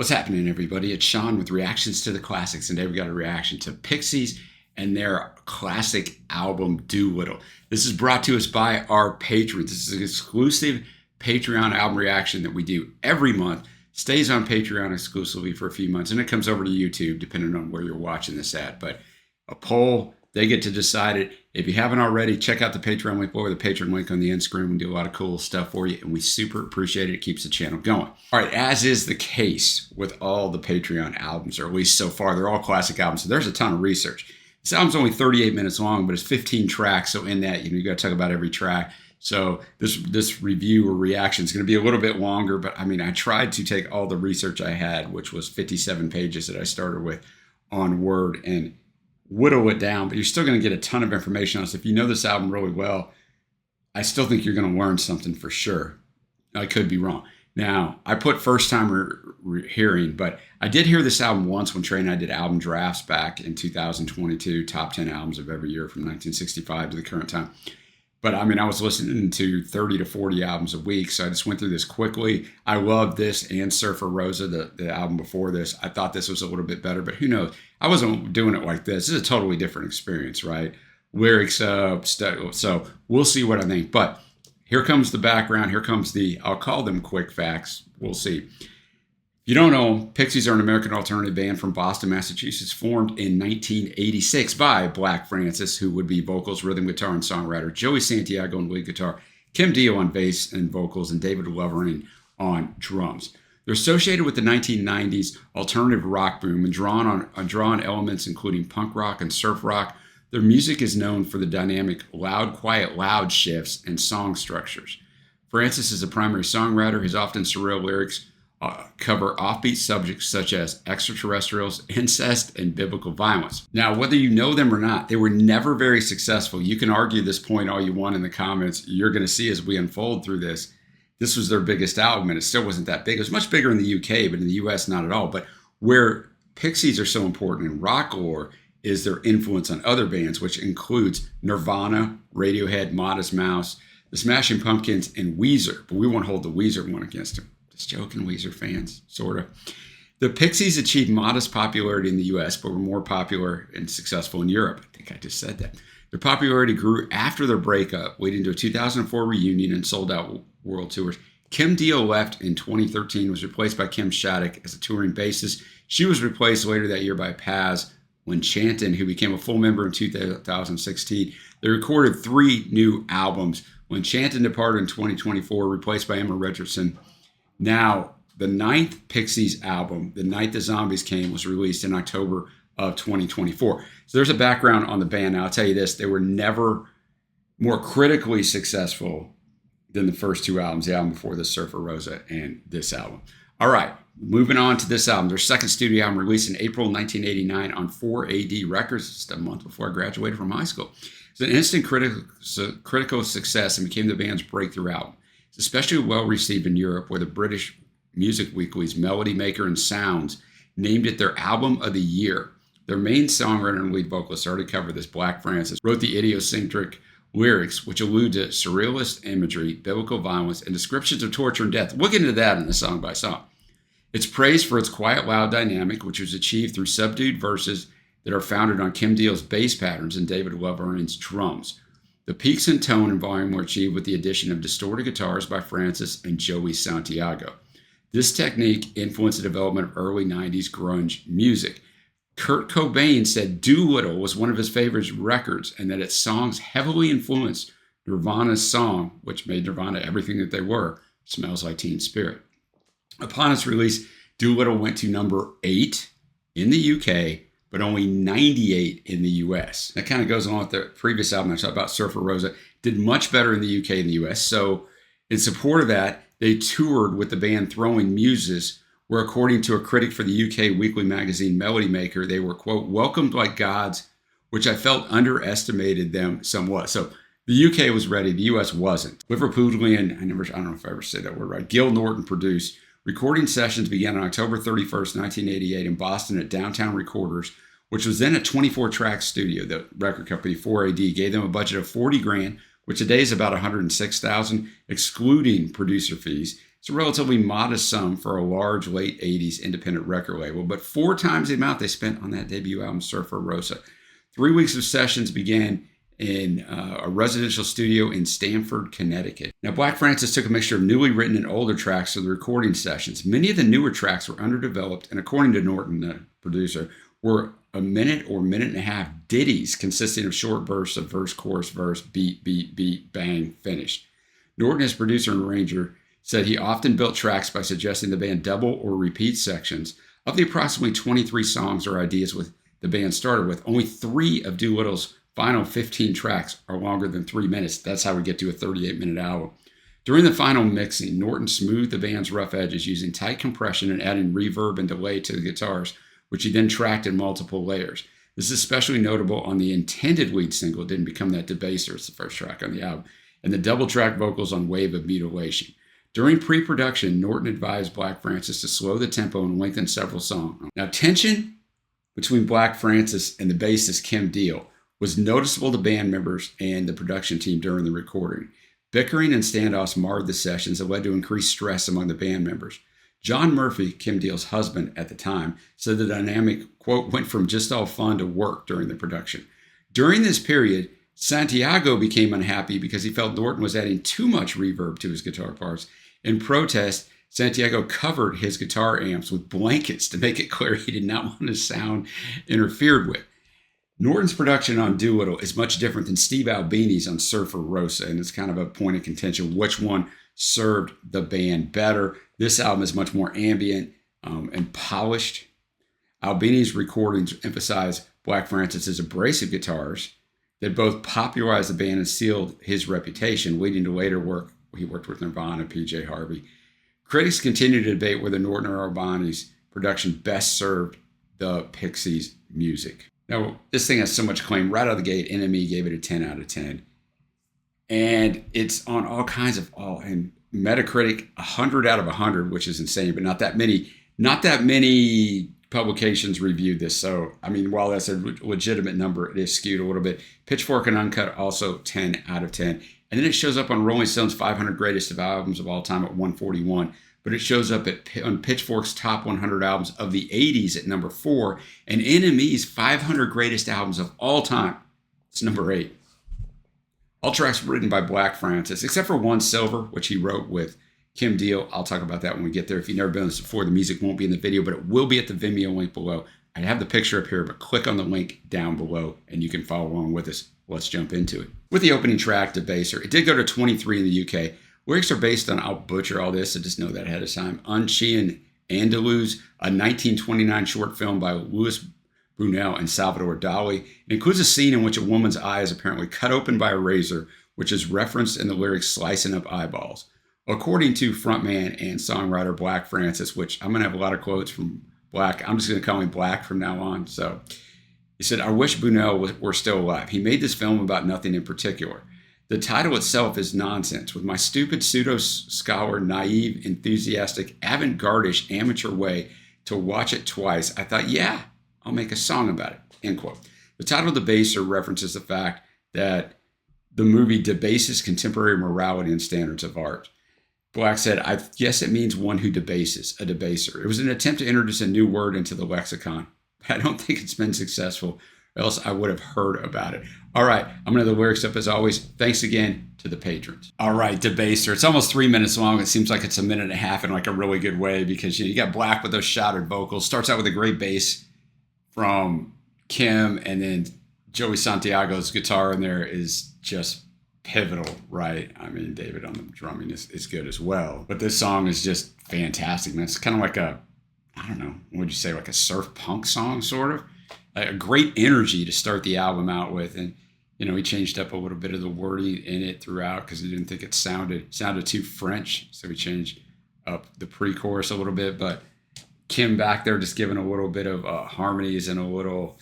What's happening, everybody? It's Sean with Reactions to the Classics, and today we got a reaction to Pixies and their classic album, Doolittle. This is brought to us by our patrons. This is an exclusive Patreon album reaction that we do every month. Stays on Patreon exclusively for a few months, and it comes over to YouTube, depending on where you're watching this at. But a poll, they get to decide it. If you haven't already, check out the Patreon link below, the Patreon link on the end screen. We do a lot of cool stuff for you, and we super appreciate it. It keeps the channel going. All right, as is the case with all the Patreon albums, or at least so far, they're all classic albums, so there's a ton of research. This album's only 38 minutes long, but it's 15 tracks, so in that, you got to talk about every track. So this review or reaction is going to be a little bit longer, but I mean, I tried to take all the research I had, which was 57 pages that I started with on Word, and whittle it down, but you're still going to get a ton of information on this. If you know this album really well, I still think you're going to learn something for sure. I could be wrong. Now, I put first time hearing, but I did hear this album once when Trey and I did album drafts back in 2022, top 10 albums of every year from 1965 to the current time. But I mean, I was listening to 30 to 40 albums a week, so I just went through this quickly. I love this and Surfer Rosa, the album before this. I thought this was a little bit better, but who knows? I wasn't doing it like this. This is a totally different experience, right? Lyrics up, so we'll see what I think. But here comes the background. Here comes I'll call them quick facts. We'll see. If you don't know, Pixies are an American alternative band from Boston, Massachusetts, formed in 1986 by Black Francis, who would be vocals, rhythm guitar, and songwriter, Joey Santiago on lead guitar, Kim Deal on bass and vocals, and David Lovering on drums. They're associated with the 1990s alternative rock boom and drawn elements including punk rock and surf rock. Their music is known for the dynamic loud, quiet, loud shifts and song structures. Francis is a primary songwriter. His often surreal lyrics cover offbeat subjects such as extraterrestrials, incest, and biblical violence. Now, whether you know them or not, they were never very successful. You can argue this point all you want in the comments. You're going to see as we unfold through this. This was their biggest album, and it still wasn't that big. It was much bigger in the UK, but in the US, not at all. But where Pixies are so important in rock lore is their influence on other bands, which includes Nirvana, Radiohead, Modest Mouse, the Smashing Pumpkins, and Weezer. But we won't hold the Weezer one against them. Just joking, Weezer fans, sort of. The Pixies achieved modest popularity in the US, but were more popular and successful in Europe. I think I just said that. Their popularity grew after their breakup, leading to a 2004 reunion and sold-out world tours. Kim Deal left in 2013, was replaced by Kim Shattuck as a touring bassist. She was replaced later that year by Paz Winchanton, who became a full member in 2016. They recorded 3 new albums. Winchanton departed in 2024, replaced by Emma Richardson. Now, the 9th Pixies album, The Night the Zombies Came, was released in October of 2024. So there's a background on the band. Now, I'll tell you this, they were never more critically successful than the first 2 albums, the album before this, Surfer Rosa, and this album. All right, moving on to this album. Their second studio album released in April 1989 on 4AD Records, just a month before I graduated from high school. It's an instant critical success and became the band's breakthrough album. It's especially well received in Europe, where the British music weeklies Melody Maker and Sounds named it their album of the year. Their main songwriter and lead vocalist, already covered this, Black Francis, wrote the idiosyncratic lyrics, which allude to surrealist imagery, biblical violence, and descriptions of torture and death. We'll get into that in the song by song. It's praised for its quiet, loud dynamic, which was achieved through subdued verses that are founded on Kim Deal's bass patterns and David Lovering's drums. The peaks in tone and volume were achieved with the addition of distorted guitars by Francis and Joey Santiago. This technique influenced the development of early 90s grunge music. Kurt Cobain said Doolittle was one of his favorite records and that its songs heavily influenced Nirvana's song, which made Nirvana everything that they were, Smells Like Teen Spirit. Upon its release, Doolittle went to number 8 in the UK, but only 98 in the US. That kind of goes along with the previous album I talked about, Surfer Rosa. Did much better in the UK and the US. So in support of that, they toured with the band Throwing Muses, where according to a critic for the UK weekly magazine Melody Maker, they were, quote, welcomed like gods, which I felt underestimated them somewhat. So the UK was ready, the US wasn't. Liverpoolian, I don't know if I ever said that word right, Gil Norton produced. Recording sessions began on October 31st, 1988 in Boston at Downtown Recorders, which was then a 24-track studio. The record company 4AD gave them a budget of $40,000, which today is about $106,000, excluding producer fees. It's a relatively modest sum for a large late 80s independent record label, but 4 times the amount they spent on that debut album, Surfer Rosa. 3 weeks of sessions began in a residential studio in Stamford, Connecticut. Now, Black Francis took a mixture of newly written and older tracks for the recording sessions. Many of the newer tracks were underdeveloped, and according to Norton, the producer, were a minute or minute and a half ditties consisting of short bursts of verse, chorus, verse, beat, beat, beat, bang, finished. Norton, as producer and arranger, said he often built tracks by suggesting the band double or repeat sections. Of the approximately 23 songs or ideas with the band started with, only 3 of Doolittle's final 15 tracks are longer than 3 minutes. That's how we get to a 38-minute album. During the final mixing, Norton smoothed the band's rough edges using tight compression and adding reverb and delay to the guitars, which he then tracked in multiple layers. This is especially notable on the intended lead single, Didn't Become That Debaser, it's the first track on the album, and the double-track vocals on Wave of Mutilation. During pre-production, Norton advised Black Francis to slow the tempo and lengthen several songs. Now, tension between Black Francis and the bassist Kim Deal was noticeable to band members and the production team during the recording. Bickering and standoffs marred the sessions and led to increased stress among the band members. John Murphy, Kim Deal's husband at the time, said the dynamic, quote, went from just all fun to work during the production. During this period, Santiago became unhappy because he felt Norton was adding too much reverb to his guitar parts. In protest, Santiago covered his guitar amps with blankets to make it clear he did not want his sound interfered with. Norton's production on Doolittle is much different than Steve Albini's on Surfer Rosa, and it's kind of a point of contention which one served the band better. This album is much more ambient and polished. Albini's recordings emphasize Black Francis's abrasive guitars that both popularized the band and sealed his reputation, leading to later work. He worked with Nirvana, PJ Harvey. Critics continue to debate whether Norton or Albini's production best served the Pixies' music. Now, this thing has so much acclaim. Right out of the gate, NME gave it a 10 out of 10. And it's on all kinds of, and Metacritic, 100 out of 100, which is insane, but not that many publications reviewed this. So, I mean, while that's a legitimate number, it is skewed a little bit. Pitchfork and Uncut also 10 out of 10. And then it shows up on Rolling Stone's 500 Greatest of Albums of All Time at 141. But it shows up on Pitchfork's Top 100 Albums of the 80s at number 4. And NME's 500 Greatest Albums of All Time, it's number 8. All tracks were written by Black Francis, except for one, Silver, which he wrote with Kim Deal. I'll talk about that when we get there. If you've never been this before, the music won't be in the video, but it will be at the Vimeo link below. I have the picture up here, but click on the link down below and you can follow along with us. Let's jump into it. With the opening track, Debaser, it did go to 23 in the UK. Lyrics are based on, I'll butcher all this, so just know that ahead of time, Unchained Andalus, a 1929 short film by Louis Brunel and Salvador Dali. It includes a scene in which a woman's eye is apparently cut open by a razor, which is referenced in the lyrics slicing up eyeballs. According to frontman and songwriter Black Francis, which I'm going to have a lot of quotes from Black. I'm just going to call him Black from now on. So he said, I wish Brunel were still alive. He made this film about nothing in particular. The title itself is nonsense. With my stupid pseudo-scholar, naive, enthusiastic, avant-garde-ish amateur way to watch it twice, I thought, yeah, I'll make a song about it, end quote. The title Debaser references the fact that the movie debases contemporary morality and standards of art. Black said, I guess it means one who debases, a debaser. It was an attempt to introduce a new word into the lexicon. I don't think it's been successful, or else I would have heard about it. All right, I'm going to have the lyrics up as always. Thanks again to the patrons. All right, Debaser. It's almost 3 minutes long. It seems like it's a minute and a half in like a really good way because you got Black with those shouted vocals. Starts out with a great bass from Kim, and then Joey Santiago's guitar in there is just pivotal, right? I mean, David on the drumming is good as well. But this song is just fantastic, man. It's kind of like a, I don't know, what would you say, like a surf punk song, sort of? A great energy to start the album out with. And, you know, he changed up a little bit of the wording in it throughout because he didn't think it sounded too French. So he changed up the pre-chorus a little bit. But Kim back there just giving a little bit of harmonies and a little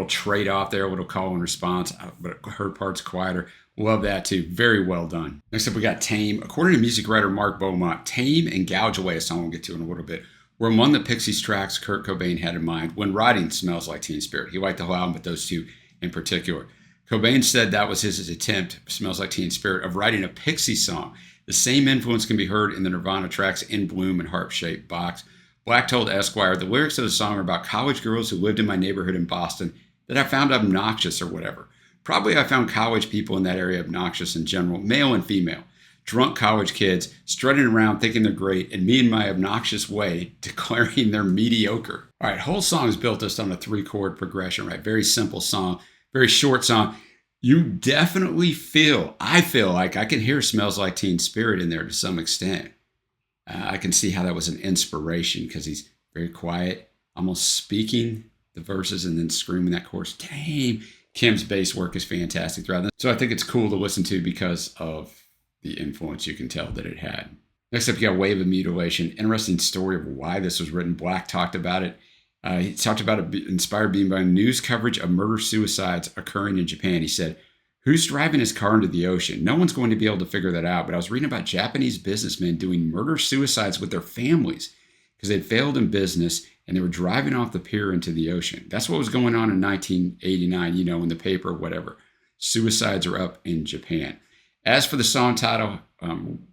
trade-off there, a little call and response. But her part's quieter. Love that too. Very well done. Next up, we got Tame. According to music writer Mark Beaumont, Tame and Gouge Away, a song we'll get to in a little bit, were among the Pixies tracks Kurt Cobain had in mind when writing Smells Like Teen Spirit. He liked the whole album, but those two in particular. Cobain said that was his attempt, Smells Like Teen Spirit, of writing a Pixies song The same influence can be heard in the Nirvana tracks In Bloom and Heart Shaped Box. Black told Esquire, the lyrics of the song are about college girls who lived in my neighborhood in Boston that I found obnoxious or whatever. Probably I found college people in that area obnoxious in general, male and female. Drunk college kids strutting around thinking they're great, and me in my obnoxious way declaring they're mediocre. All right, whole song is built just on a 3-chord progression, right? Very simple song, very short song. You definitely I feel like I can hear Smells Like Teen Spirit in there to some extent. I can see how that was an inspiration because he's very quiet, almost speaking the verses and then screaming that chorus. Damn. Kim's bass work is fantastic throughout that. So I think it's cool to listen to because of the influence you can tell that it had. Next up, you got Wave of Mutilation. Interesting story of why this was written. Black talked about it. He talked about it inspired being by news coverage of murder-suicides occurring in Japan. He said, who's driving his car into the ocean? No one's going to be able to figure that out. But I was reading about Japanese businessmen doing murder-suicides with their families because they'd failed in business and they were driving off the pier into the ocean. That's what was going on in 1989, in the paper, whatever. Suicides are up in Japan. As for the song title,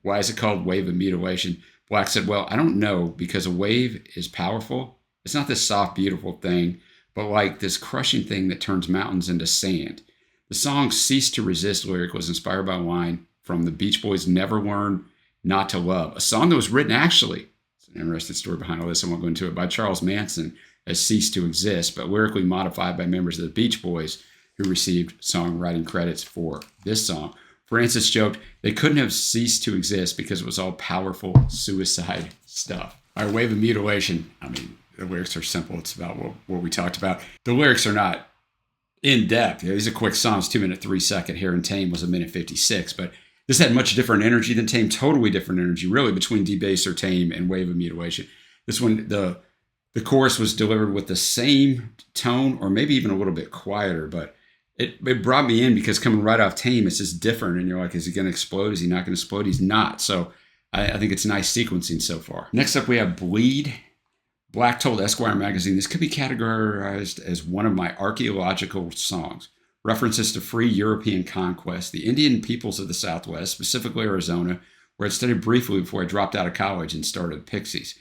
why is it called Wave of Mutilation? Black said, well, I don't know, because a wave is powerful. It's not this soft, beautiful thing, but like this crushing thing that turns mountains into sand. The song Cease to Resist lyric was inspired by a line from the Beach Boys' Never Learn Not to Love, a song that was written actually, it's an interesting story behind all this, I won't go into it, by Charles Manson as Cease to Exist, but lyrically modified by members of the Beach Boys who received songwriting credits for this song. Francis joked they couldn't have ceased to exist because it was all powerful suicide stuff. Our Wave of Mutilation, the lyrics are simple. It's about what we talked about. The lyrics are not in depth. These are quick songs, 2 minute, 3 second. Here in Tame was 1:56, but this had much different energy than Tame, totally different energy, really, between Debaser, Tame, and Wave of Mutilation. This one, the chorus was delivered with the same tone, or maybe even a little bit quieter, but it brought me in because coming right off Tame, it's just different, and you're like, is he going to explode? Is he not going to explode? He's not. So I think it's nice sequencing so far. Next up, we have Bleed. Black told Esquire magazine, this could be categorized as one of my archaeological songs. References to free European conquest, the Indian peoples of the Southwest, specifically Arizona, where I studied briefly before I dropped out of college and started Pixies.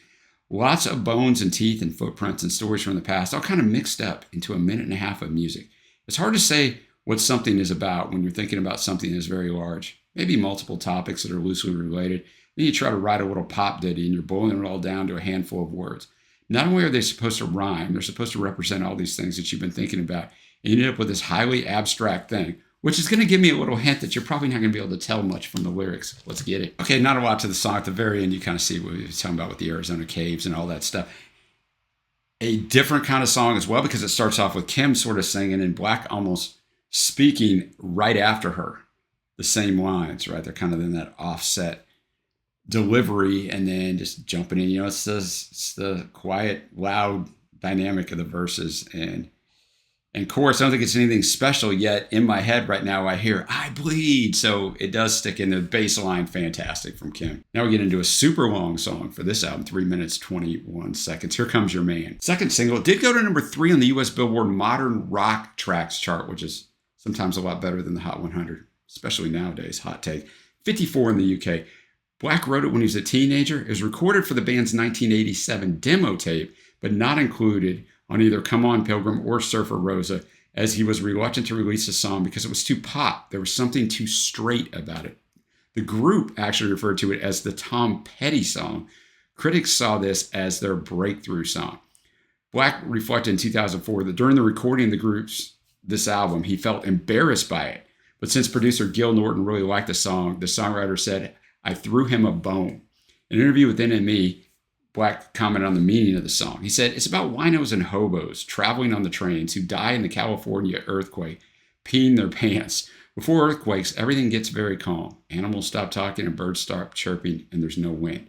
Lots of bones and teeth and footprints and stories from the past, all kind of mixed up into a minute and a half of music. It's hard to say what something is about when you're thinking about something that's very large. Maybe multiple topics that are loosely related. Then you try to write a little pop ditty and you're boiling it all down to a handful of words. Not only are they supposed to rhyme, they're supposed to represent all these things that you've been thinking about. And you end up with this highly abstract thing, which is going to give me a little hint that you're probably not going to be able to tell much from the lyrics. Let's get it. Okay, not a lot to the song. At the very end, you kind of see what we were talking about with the Arizona caves and all that stuff. A different kind of song as well, because it starts off with Kim sort of singing and Black almost speaking right after her. The same lines, right? They're kind of in that offset delivery and then just jumping in. It's the quiet, loud dynamic of the verses and chorus. I don't think it's anything special yet. In my head right now, I hear I bleed. So it does stick in the bass line. Fantastic from Kim. Now we get into a super long song for this album, 3 minutes, 21 seconds. Here Comes Your Man. Second single. It did go to number 3 on the US Billboard Modern Rock Tracks chart, which is sometimes a lot better than the Hot 100, especially nowadays. Hot take. 54 in the UK. Black wrote it when he was a teenager. It was recorded for the band's 1987 demo tape, but not included on either Come On Pilgrim or Surfer Rosa, as he was reluctant to release the song because it was too pop. There was something too straight about it. The group actually referred to it as the Tom Petty song. Critics saw this as their breakthrough song. Black reflected in 2004 that during the recording of this album, he felt embarrassed by it. But since producer Gil Norton really liked the song, the songwriter said, I threw him a bone. In an interview with NME, Black commented on the meaning of the song. He said, it's about winos and hobos traveling on the trains who die in the California earthquake, peeing their pants. Before earthquakes, everything gets very calm. Animals stop talking and birds stop chirping and there's no wind.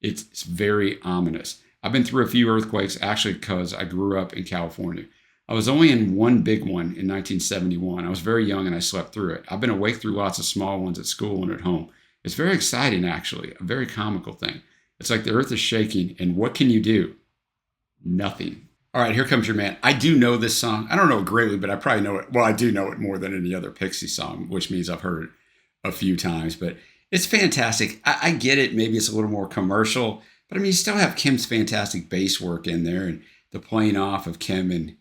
It's very ominous. I've been through a few earthquakes actually because I grew up in California. I was only in one big one in 1971. I was very young and I slept through it. I've been awake through lots of small ones at school and at home. It's very exciting, actually, a very comical thing. It's like the earth is shaking, and what can you do? Nothing. All right, Here Comes Your Man. I do know this song. I don't know it greatly, but I probably know it. Well, I do know it more than any other Pixie song, which means I've heard it a few times. But It's fantastic. I get it. Maybe it's a little more commercial, but I mean, you still have Kim's fantastic bass work in there and the playing off of Kim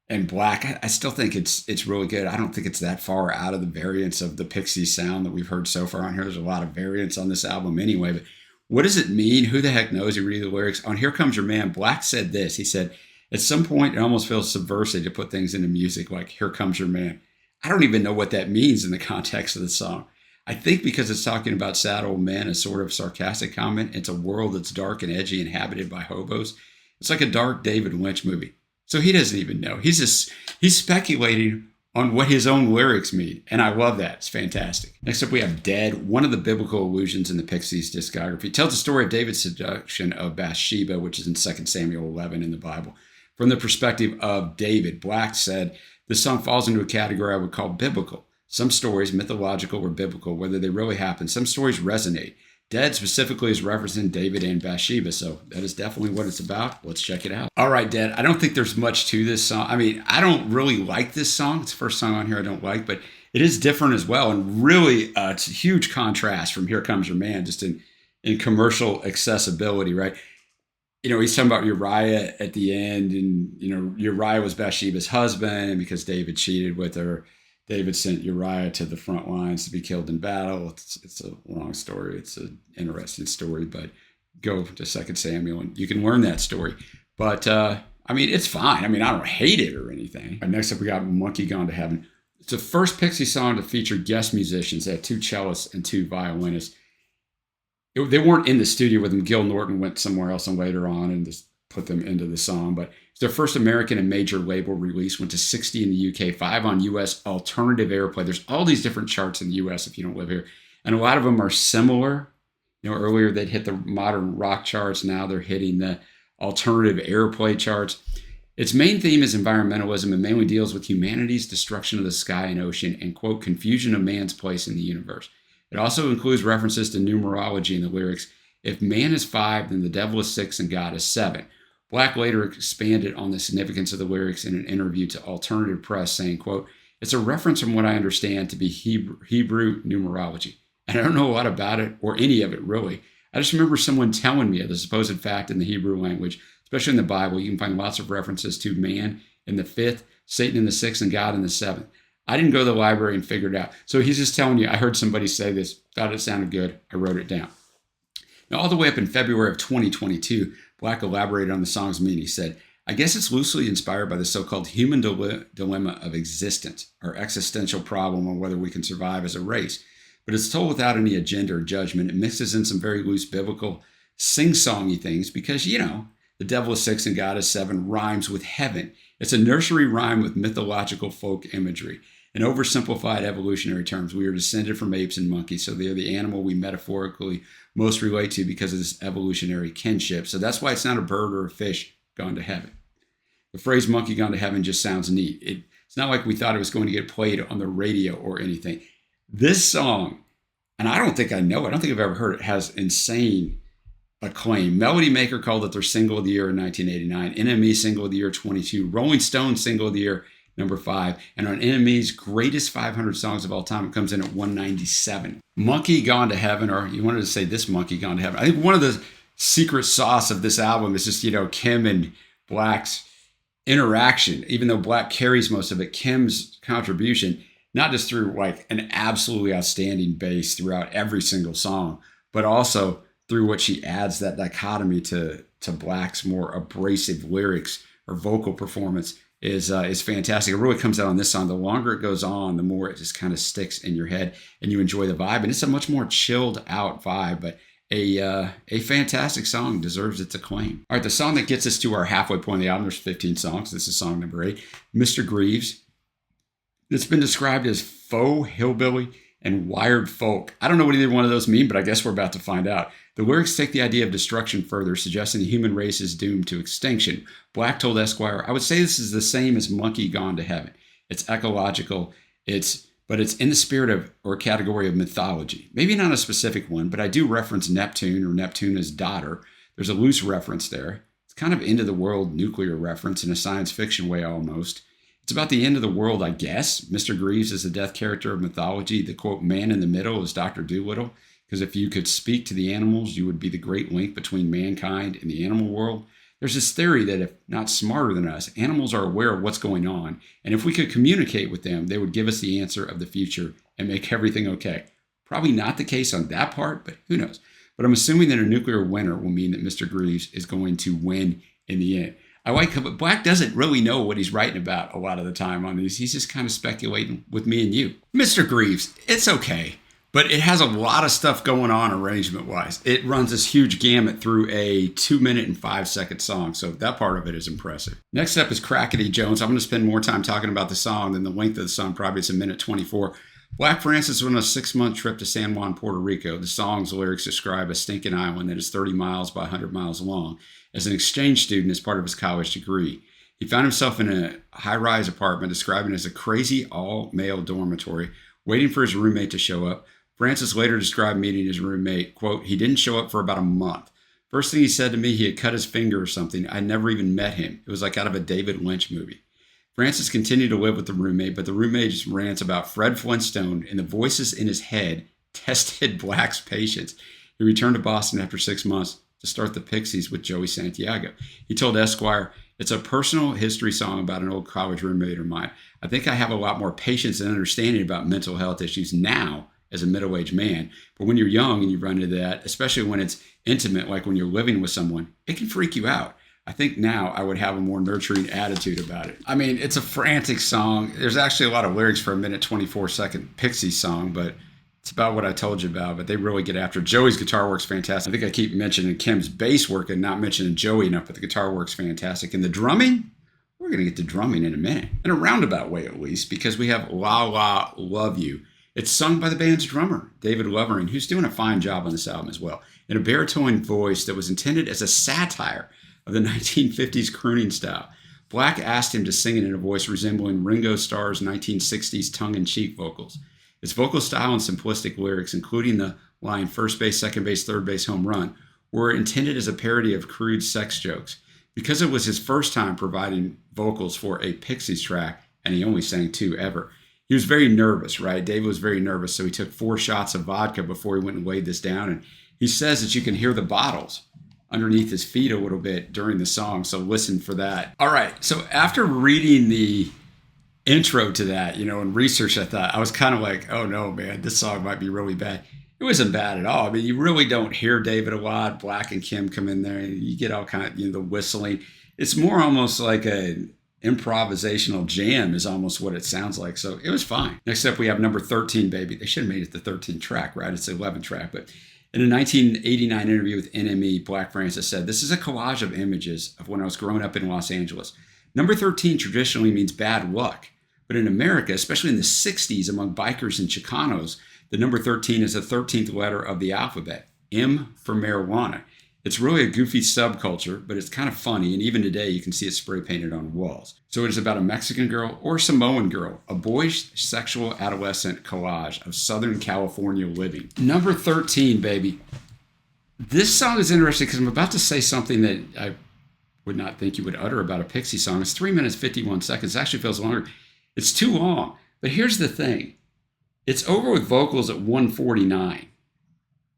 and Black. I still think it's really good. I don't think it's that far out of the variance of the Pixies sound that we've heard so far on here. There's a lot of variants on this album anyway, but what does it mean? Who the heck knows? You read the lyrics. On Here Comes Your Man, Black said this. He said, at some point, it almost feels subversive to put things into music like Here Comes Your Man. I don't even know what that means in the context of the song. I think because it's talking about sad old men, a sort of sarcastic comment. It's a world that's dark and edgy, inhabited by hobos. It's like a dark David Lynch movie. So he doesn't even know. He's speculating on what his own lyrics mean. And I love that. It's fantastic. Next up, we have Dead, one of the biblical allusions in the Pixies discography. It tells the story of David's seduction of Bathsheba, which is in 2 Samuel 11 in the Bible. From the perspective of David, Black said, this song falls into a category I would call biblical. Some stories, mythological or biblical, whether they really happened, some stories resonate. Dead specifically is referencing David and Bathsheba, so that is definitely what it's about. Let's check it out. All right, Dead. I don't think there's much to this song. I mean, I don't really like this song. It's the first song on here I don't like, but it is different as well, and really it's a huge contrast from Here Comes Your Man, just in commercial accessibility, right? You know, he's talking about Uriah at the end, and, you know, Uriah was Bathsheba's husband, and because David cheated with her, David sent Uriah to the front lines to be killed in battle. It's a long story. It's an interesting story, but go to 2 Samuel and you can learn that story. But, I mean, it's fine. I mean, I don't hate it or anything. Next up, we got Monkey Gone to Heaven. It's the first Pixie song to feature guest musicians. They had 2 cellists and 2 violinists. They weren't in the studio with them. Gil Norton went somewhere else and later on and just put them into the song. But it's their first American and major label release. Went to 60 in the UK, 5 on US alternative airplay. There's all these different charts in the US if you don't live here. And a lot of them are similar. You know, earlier they'd hit the modern rock charts. Now they're hitting the alternative airplay charts. Its main theme is environmentalism and mainly deals with humanity's destruction of the sky and ocean and, quote, confusion of man's place in the universe. It also includes references to numerology in the lyrics. If man is 5, then the devil is 6 and God is 7. Black later expanded on the significance of the lyrics in an interview to Alternative Press, saying, quote, it's a reference from what I understand to be Hebrew numerology. And I don't know a lot about it or any of it really. I just remember someone telling me of the supposed fact in the Hebrew language, especially in the Bible. You can find lots of references to man in the 5th, Satan in the 6th, and God in the 7th. I didn't go to the library and figure it out. So he's just telling you, I heard somebody say this, thought it sounded good, I wrote it down. Now, all the way up in February of 2022, Black elaborated on the song's meaning. He said, I guess it's loosely inspired by the so-called human dilemma of existence, our existential problem on whether we can survive as a race. But it's told without any agenda or judgment. It mixes in some very loose biblical sing-songy things because, you know, the devil is 6 and God is 7 rhymes with heaven. It's a nursery rhyme with mythological folk imagery. In oversimplified evolutionary terms, we are descended from apes and monkeys, so they are the animal we metaphorically most relate to because of this evolutionary kinship. So that's why it's not a bird or a fish gone to heaven. The phrase monkey gone to heaven just sounds neat. It's not like we thought it was going to get played on the radio or anything. This song, and I don't think I know it, I don't think I've ever heard it, has insane acclaim. Melody Maker called it their single of the year in 1989, NME single of the year 22, Rolling Stone single of the year number 5, and on NME's greatest 500 songs of all time, it comes in at 197. Monkey Gone to Heaven, or you wanted to say this Monkey Gone to Heaven. I think one of the secret sauce of this album is just, you know, Kim and Black's interaction. Even though Black carries most of it, Kim's contribution, not just through like an absolutely outstanding bass throughout every single song, but also through what she adds that dichotomy to Black's more abrasive lyrics or vocal performance is fantastic. It really comes out on this song. The longer it goes on, the more it just kind of sticks in your head and you enjoy the vibe. And it's a much more chilled out vibe, but a fantastic song, deserves its acclaim. All right, the song that gets us to our halfway point of the album, there's 15 songs. This is song number 8, Mr. Greaves. It's been described as faux hillbilly and wired folk. I don't know what either one of those mean, but I guess we're about to find out. The lyrics take the idea of destruction further, suggesting the human race is doomed to extinction. Black told Esquire, I would say this is the same as Monkey Gone to Heaven. It's ecological, but it's in the spirit of, or category of mythology. Maybe not a specific one, but I do reference Neptune or Neptuna's daughter. There's a loose reference there. It's kind of end of the world nuclear reference in a science fiction way almost. It's about the end of the world, I guess. Mr. Greaves is the death character of mythology. The, quote, man in the middle is Dr. Doolittle. because if you could speak to the animals, you would be the great link between mankind and the animal world. There's this theory that if not smarter than us, animals are aware of what's going on, and if we could communicate with them, they would give us the answer of the future and make everything okay. Probably not the case on that part, but who knows? But I'm assuming that a nuclear winter will mean that Mr. Greaves is going to win in the end. I like how Black doesn't really know what he's writing about a lot of the time on these. He's just kind of speculating with me and you. Mr. Greaves, it's okay, but it has a lot of stuff going on arrangement-wise. It runs this huge gamut through a 2-minute and 5-second song, so that part of it is impressive. Next up is Crackety Jones. I'm going to spend more time talking about the song than the length of the song. Probably it's 1:24. Black Francis went on a 6-month trip to San Juan, Puerto Rico. The song's lyrics describe a stinking island that is 30 miles by 100 miles long as an exchange student as part of his college degree. He found himself in a high-rise apartment described as a crazy all-male dormitory, waiting for his roommate to show up. Francis later described meeting his roommate, quote, "He didn't show up for about a month. First thing he said to me, he had cut his finger or something. I never even met him. It was like out of a David Lynch movie." Francis continued to live with the roommate, but the roommate just rants about Fred Flintstone, and the voices in his head tested Black's patience. He returned to Boston after 6 months to start the Pixies with Joey Santiago. He told Esquire, "It's a personal history song about an old college roommate of mine. I think I have a lot more patience and understanding about mental health issues now as a middle-aged man. But when you're young and you run into that, especially when it's intimate, like when you're living with someone, it can freak you out. I think now I would have a more nurturing attitude about it." I mean, it's a frantic song. There's actually a lot of lyrics for a 1:24 Pixies song, but it's about what I told you about, but they really get after it. Joey's guitar work's fantastic. I think I keep mentioning Kim's bass work and not mentioning Joey enough, but the guitar work's fantastic. And the drumming, we're going to get to drumming in a minute, in a roundabout way at least, because we have La La Love You. It's sung by the band's drummer, David Lovering, who's doing a fine job on this album as well, in a baritone voice that was intended as a satire of the 1950s crooning style. Black asked him to sing it in a voice resembling Ringo Starr's 1960s tongue-in-cheek vocals. Its vocal style and simplistic lyrics, including the line "first base, second base, third base, home run," were intended as a parody of crude sex jokes. Because it was his first time providing vocals for a Pixies track, and he only sang 2 ever, he was very nervous, right? David was very nervous, so he took 4 shots of vodka before he went and laid this down. And he says that you can hear the bottles underneath his feet a little bit during the song, so listen for that. All right, so after reading the intro to that, and research, I was kind of like, oh no, man, this song might be really bad. It wasn't bad at all. I mean, you really don't hear David a lot. Black and Kim come in there, and you get all kind of, the whistling. It's more almost like an improvisational jam is almost what it sounds like. So it was fine. Next up, we have number 13, Baby. They should have made it the 13th track, right? It's the 11th track. But in a 1989 interview with NME, Black Francis said, "This is a collage of images of when I was growing up in Los Angeles. Number 13 traditionally means bad luck. But in America, especially in the 60s among bikers and Chicanos, the number 13 is the 13th letter of the alphabet, M for marijuana. It's really a goofy subculture, but it's kind of funny, and even today you can see it spray painted on walls. So it is about a Mexican girl or Samoan girl, a boyish sexual adolescent collage of Southern California living." Number 13, baby. This song is interesting because I'm about to say something that I would not think you would utter about a Pixie song. It's 3 minutes, 51 seconds. It actually feels longer. It's too long. But here's the thing. It's over with vocals at 1:49.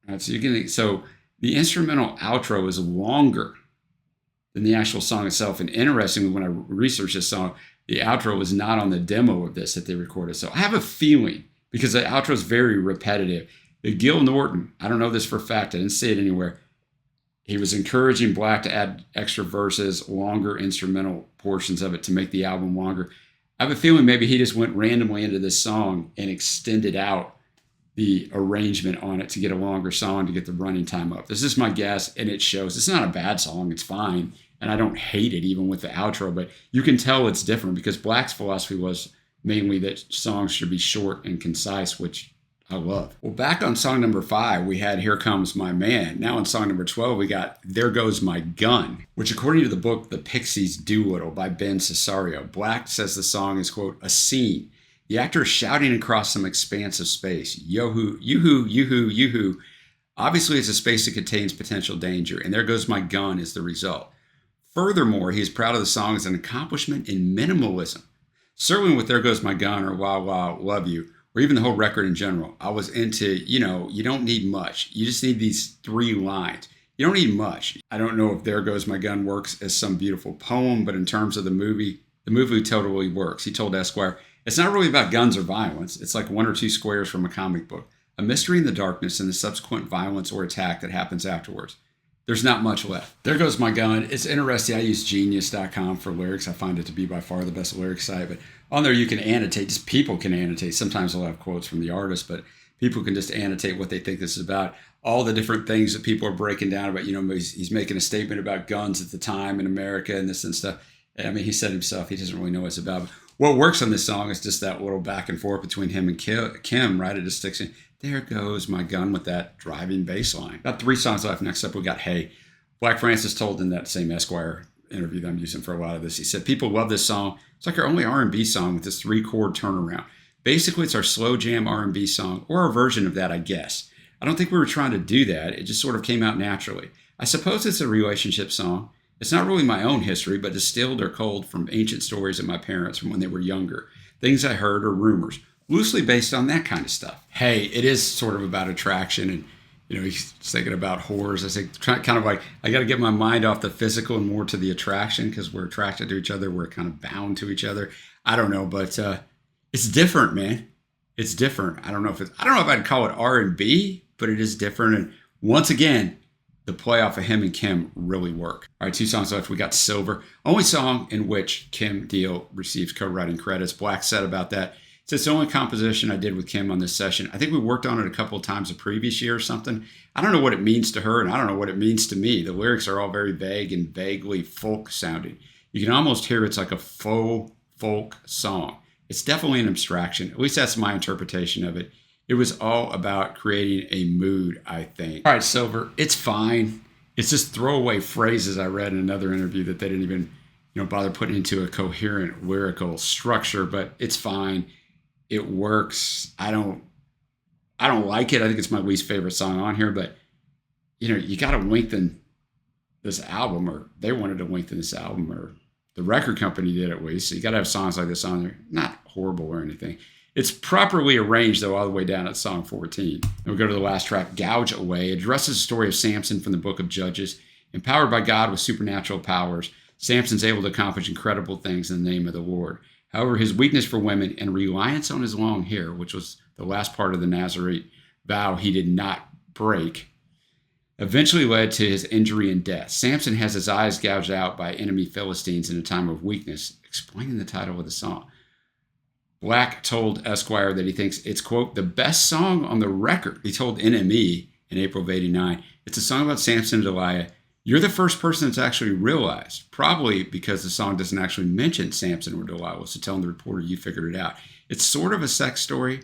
Right, so the instrumental outro is longer than the actual song itself. And interestingly, when I researched this song, the outro was not on the demo of this that they recorded. So I have a feeling, because the outro is very repetitive, that Gil Norton, I don't know this for a fact, I didn't see it anywhere, he was encouraging Black to add extra verses, longer instrumental portions of it to make the album longer. I have a feeling maybe he just went randomly into this song and extended out the arrangement on it to get a longer song to get the running time up. This is my guess, and it shows. It's not a bad song. It's fine, and I don't hate it even with the outro, but you can tell it's different because Black's philosophy was mainly that songs should be short and concise, which I love. Well, back on song number 5, we had Here Comes My Man. Now on song number 12, we got There Goes My Gun, which according to the book The Pixies Doolittle by Ben Cesario, Black says the song is, quote, a scene. The actor is shouting across some expanse of space. Yo-hoo, yoo-hoo, yoo-hoo, yoo-hoo. Obviously, it's a space that contains potential danger, and There Goes My Gun is the result. Furthermore, he is proud of the song as an accomplishment in minimalism. Certainly with There Goes My Gun or Wow Wow Love You, or even the whole record in general. I was into, you don't need much. You just need these 3 lines. You don't need much. I don't know if There Goes My Gun works as some beautiful poem, but in terms of the movie totally works. He told Esquire, it's not really about guns or violence. It's like 1 or 2 squares from a comic book. A mystery in the darkness and the subsequent violence or attack that happens afterwards. There's not much left. There Goes My Gun. It's interesting. I use genius.com for lyrics. I find it to be by far the best lyric site. But on there you can annotate. Just people can annotate. Sometimes they'll have quotes from the artist, but people can just annotate what they think this is about. All the different things that people are breaking down about. He's making a statement about guns at the time in America and this and stuff. I mean, he said himself, he doesn't really know what it's about. What works on this song is just that little back and forth between him and Kim, right? It just sticks in. There Goes My Gun with that driving bass line. Got 3 songs left. Next up, we got Hey. Black Francis told in that same Esquire interview that I'm using for a lot of this, he said, people love this song. It's like our only R&B song with this 3-chord turnaround. Basically, it's our slow jam R&B song, or our version of that, I guess. I don't think we were trying to do that. It just sort of came out naturally. I suppose it's a relationship song. It's not really my own history, but distilled or culled from ancient stories of my parents from when they were younger. Things I heard or rumors, loosely based on that kind of stuff. Hey, it is sort of about attraction, and he's thinking about whores. I think kind of like, I got to get my mind off the physical and more to the attraction, because we're attracted to each other. We're kind of bound to each other. I don't know, but it's different, man. It's different. I don't know if I'd call it R&B, but it is different. And once again, the play off of him and Kim really work. All right, 2 songs left. We got Silver. Only song in which Kim Deal receives co-writing credits. Black said about that, it's the only composition I did with Kim on this session. I think we worked on it a couple of times the previous year or something. I don't know what it means to her, and I don't know what it means to me. The lyrics are all very vague and vaguely folk sounding. You can almost hear it's like a faux folk song. It's definitely an abstraction. At least that's my interpretation of it. It was all about creating a mood, I think. All right, Silver, it's fine. It's just throwaway phrases I read in another interview that they didn't even bother putting into a coherent lyrical structure, but it's fine. It works. I don't like it. I think it's my least favorite song on here, but you got to lengthen this album, or they wanted to lengthen this album, or the record company did at least. So you got to have songs like this on there. Not horrible or anything. It's properly arranged, though, all the way down at song 14. And we go to the last track, Gouge Away. It addresses the story of Samson from the book of Judges. Empowered by God with supernatural powers, Samson's able to accomplish incredible things in the name of the Lord. However, his weakness for women and reliance on his long hair, which was the last part of the Nazarite vow he did not break, eventually led to his injury and death. Samson has his eyes gouged out by enemy Philistines in a time of weakness, explaining the title of the song. Black told Esquire that he thinks it's, quote, the best song on the record. He told NME in April of '89, it's a song about Samson and Delilah. You're the first person that's actually realized, probably because the song doesn't actually mention Samson or Delilah. So telling the reporter, you figured it out. It's sort of a sex story.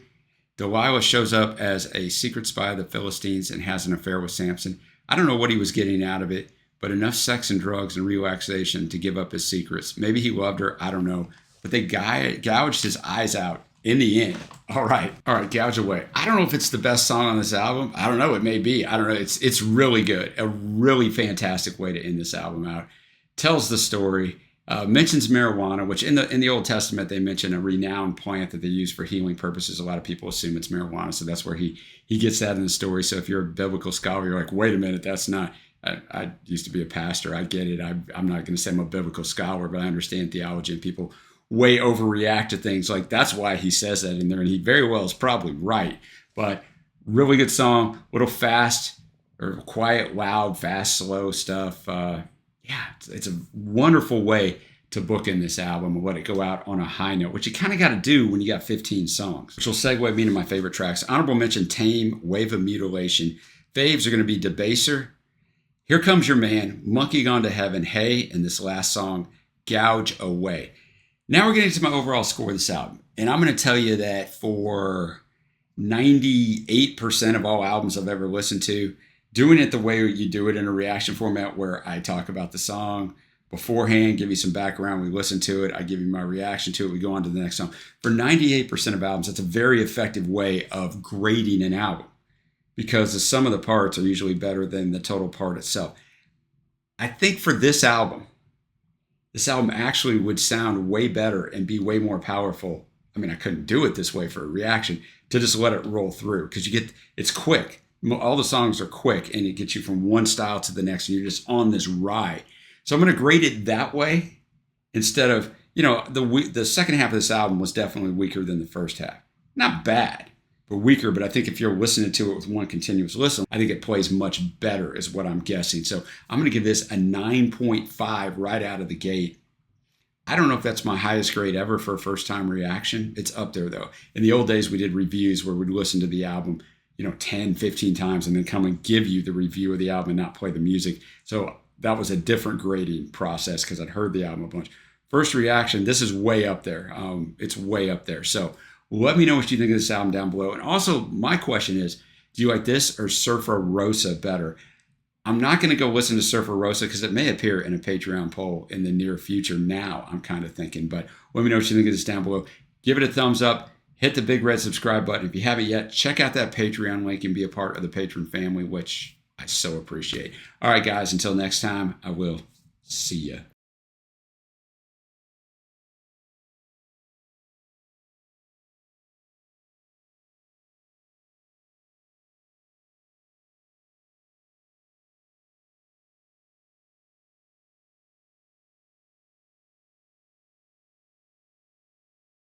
Delilah shows up as a secret spy of the Philistines and has an affair with Samson. I don't know what he was getting out of it, but enough sex and drugs and relaxation to give up his secrets. Maybe he loved her. I don't know. But they gouged his eyes out in the end. All right, Gouge Away. I don't know if it's the best song on this album. I don't know. It may be. I don't know. It's really good. A really fantastic way to end this album out. Tells the story. Mentions marijuana, which in the Old Testament they mention a renowned plant that they use for healing purposes. A lot of people assume it's marijuana, so that's where he gets that in the story. So if you're a biblical scholar, you're like, wait a minute, that's not. I used to be a pastor. I get it. I'm not going to say I'm a biblical scholar, but I understand theology, and people way overreact to things. Like, that's why he says that in there, and he very well is probably right. But really good song, little fast or quiet, loud, fast, slow stuff. It's a wonderful way to book in this album and let it go out on a high note, which you kind of got to do when you got 15 songs, which will segue me to my favorite tracks. Honorable mention, Tame, Wave of Mutilation. Faves are going to be Debaser, Here Comes Your Man, Monkey Gone to Heaven, Hey, and this last song, Gouge Away. Now we're getting to my overall score of this album. And I'm going to tell you that for 98% of all albums I've ever listened to, doing it the way you do it in a reaction format where I talk about the song beforehand, give you some background, we listen to it, I give you my reaction to it, we go on to the next song. For 98% of albums, that's a very effective way of grading an album, because the sum of the parts are usually better than the total part itself. I think for this album actually would sound way better and be way more powerful I mean, I couldn't do it this way for a reaction, to just let it roll through, because it's quick. All the songs are quick, and it gets you from one style to the next, and you're just on this ride. So I'm going to grade it that way instead of, the second half of this album was definitely weaker than the first half. Not bad, but weaker. But I think if you're listening to it with one continuous listen, I think it plays much better, is what I'm guessing. So I'm going to give this a 9.5 right out of the gate. I don't know if that's my highest grade ever for a first-time reaction. It's up there, though. In the old days, we did reviews where we'd listen to the album, 10, 15 times and then come and give you the review of the album and not play the music. So that was a different grading process because I'd heard the album a bunch. First reaction, this is way up there. It's way up there. So let me know what you think of this album down below. And also, my question is, do you like this or Surfer Rosa better? I'm not going to go listen to Surfer Rosa because it may appear in a Patreon poll in the near future now, I'm kind of thinking. But let me know what you think of this down below. Give it a thumbs up. Hit the big red subscribe button. If you haven't yet, check out that Patreon link and be a part of the patron family, which I so appreciate. All right, guys, until next time, I will see ya.